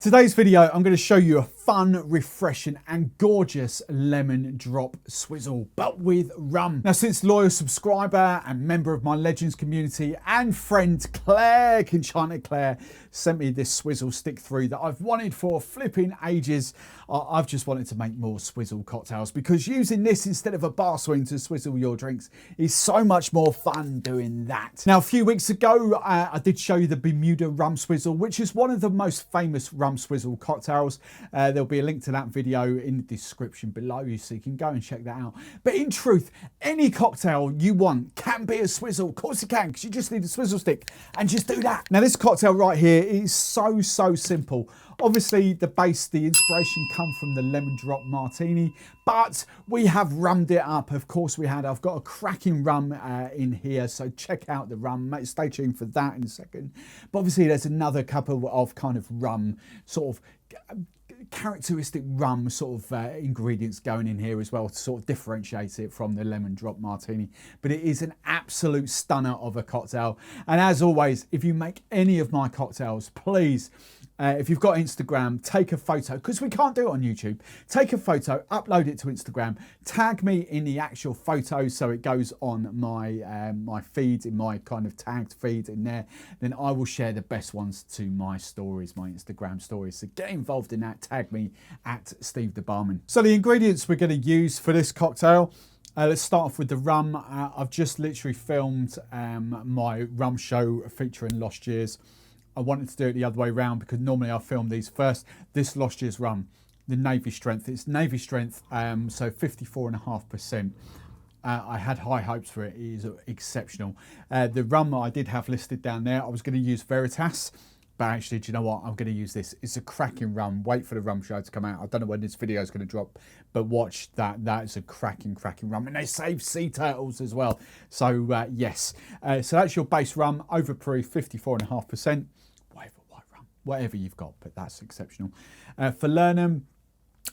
Today's video, I'm going to show you a fun, refreshing and gorgeous lemon drop swizzle, but with rum. Now, since loyal subscriber and member of my Legends community and friend Claire, Enchanted Claire, sent me this swizzle stick through that I've wanted for flipping ages, I've just wanted to make more swizzle cocktails because using this instead of a bar swing to swizzle your drinks is so much more fun doing that. Now, a few weeks ago, I did show you the Bermuda Rum Swizzle, which is one of the most famous rum swizzle cocktails. There'll be a link to that video in the description below you so you can go and check that out. But in truth, any cocktail you want can be a swizzle. Of course it can, because you just need a swizzle stick and just do that. Now this cocktail right here is so simple. Obviously the base, the inspiration come from the Lemon Drop Martini, but we have rummed it up. Of course we had. I've got a cracking rum in here, so check out the rum. Stay tuned for that in a second. But obviously there's another couple of kind of rum, sort of characteristic rum sort of ingredients going in here as well to sort of differentiate it from the Lemon Drop Martini. But it is an absolute stunner of a cocktail. And as always, if you make any of my cocktails, please, if you've got Instagram, take a photo, because we can't do it on YouTube. Take a photo, upload it to Instagram, tag me in the actual photo so it goes on my my feed, in my kind of tagged feed in there. Then I will share the best ones to my stories, my Instagram stories. So get involved in that, tag me at Steve the Barman. So the ingredients we're going to use for this cocktail, let's start off with the rum. I've just literally filmed my rum show featuring Lost Years. I wanted to do it the other way around because normally I film these first. This Lost Year's rum, the Navy strength, it's Navy strength, so 54.5%. I had high hopes for it. It is exceptional. The rum I did have listed down there, I was going to use Veritas, but actually, do you know what? I'm going to use this. It's a cracking rum. Wait for the rum show to come out. I don't know when this video is going to drop, but watch that. That is a cracking rum. And they save sea turtles as well. So yes. So that's your base rum, overproof, 54.5%. Whatever you've got, but that's exceptional. Falernum,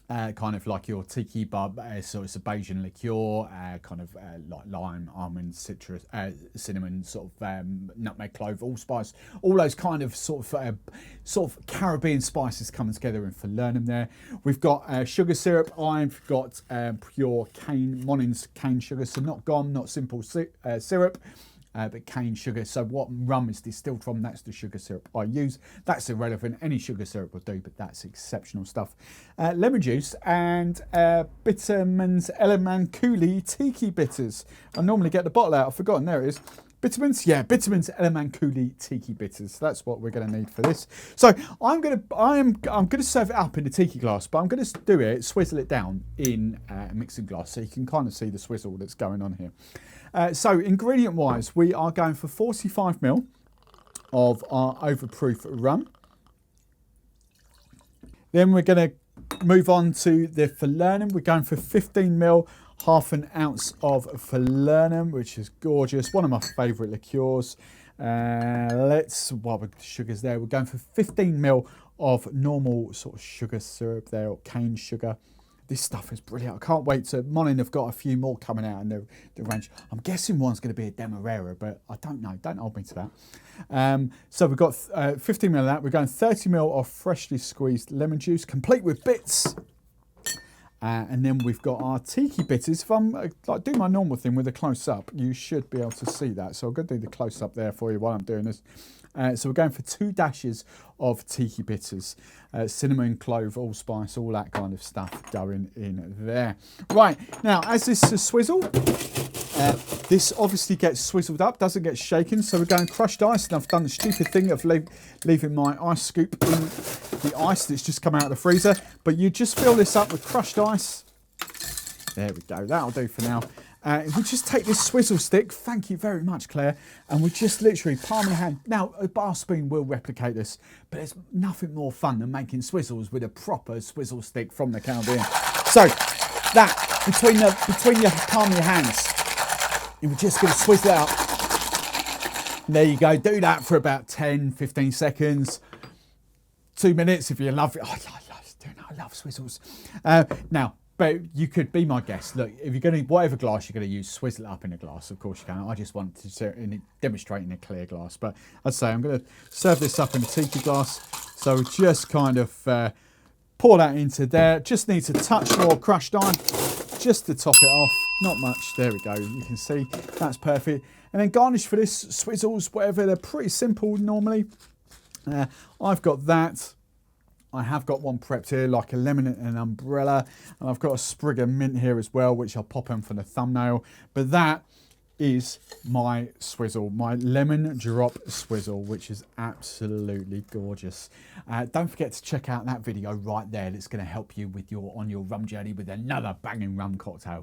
kind of like your Tiki bub, so it's a Bayesian liqueur, kind of like lime, almond, citrus, cinnamon, sort of nutmeg, clove, allspice, all those kind of sort of Caribbean spices coming together in Falernum there. We've got sugar syrup. I've got pure cane, Monnin's cane sugar, so not gone, not simple syrup. But cane sugar. So what rum is distilled from, that's the sugar syrup I use. That's irrelevant. Any sugar syrup will do, but that's exceptional stuff. Lemon juice and Bitterman's Elemakule Tiki Bitters. I normally get the bottle out. I've forgotten. There it is. Bitterman's, yeah, Bitterman's Elemakule Tiki Bitters. That's what we're going to need for this. So I'm gonna serve it up in a tiki glass, but I'm going to do it, swizzle it down in a mixing glass, so you can kind of see the swizzle that's going on here. So ingredient wise, we are going for 45 ml of our overproof rum. Then we're going to move on to the Falernum. We're going for 15 ml, half an ounce of Falernum, which is gorgeous. One of my favourite liqueurs. While the sugar's there, we're going for 15 ml of normal sort of sugar syrup there, or cane sugar. This stuff is brilliant. I can't wait to... Monnin have got a few more coming out in the range. I'm guessing one's going to be a Demerara, but I don't know. Don't hold me to that. So we've got 15 ml of that. We're going 30 ml of freshly squeezed lemon juice, complete with bits. And then we've got our Tiki Bitters. If I'm like do my normal thing with a close-up, you should be able to see that. So I'm going to do the close-up there for you while I'm doing this. So we're going for 2 dashes of Tiki Bitters, cinnamon, clove, allspice, all that kind of stuff going in there. Right, now as this is a swizzle, this obviously gets swizzled up, doesn't get shaken. So we're going crushed ice, and I've done the stupid thing of leaving my ice scoop in the ice that's just come out of the freezer. But you just fill this up with crushed ice. There we go, that'll do for now. We just take this swizzle stick, thank you very much Claire, and we just literally palm in hand. Now a bar spoon will replicate this, but there's nothing more fun than making swizzles with a proper swizzle stick from the Caribbean. So that, between your palm of your hands, you're just going to swizzle it out. There you go, do that for about 10-15 seconds, 2 minutes if you love it. I love swizzles. Now But you could be my guest. Look, if you're going to, whatever glass you're going to use, swizzle it up in a glass. Of course you can. I just want to demonstrate in a clear glass. But I'd say I'm going to serve this up in a tiki glass. So just kind of pour that into there. Just needs a touch more crushed iron, just to top it off. Not much. There we go. You can see that's perfect. And then garnish for this, swizzles, whatever. They're pretty simple normally. I've got that. I have got one prepped here, like a lemon and an umbrella. And I've got a sprig of mint here as well, which I'll pop in for the thumbnail. But that is my swizzle, my lemon drop swizzle, which is absolutely gorgeous. Don't forget to check out that video right there. That's going to help you with on your rum journey with another banging rum cocktail.